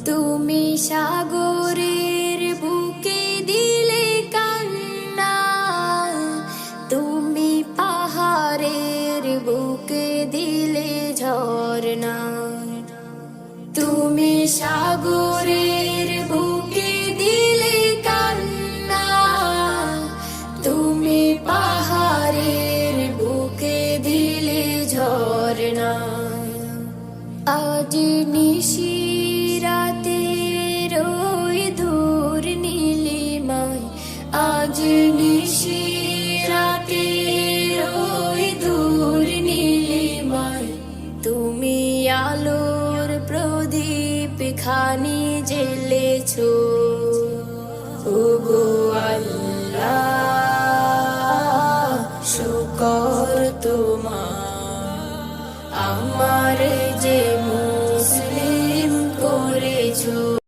তুমি সাগরের বুকে দিলে কান্না, তুমি পাহাড়ের বুকে দিলে ঝরনা। তুমি সাগরের বুকে দিলে কান্না, তুমি পাহাড়ের বুকে দিলে ঝরনা। আজ নিশিরাতে ওই দূর নীলিমায়, আজ নিশিরাতে ওই দূর নীলিমায়, তুমি আলোর প্রদীপ খানি জ্বেলেছো। ওগো আল্লাহ, শুকর তোমার, আমার যে মুসলিম করেছো।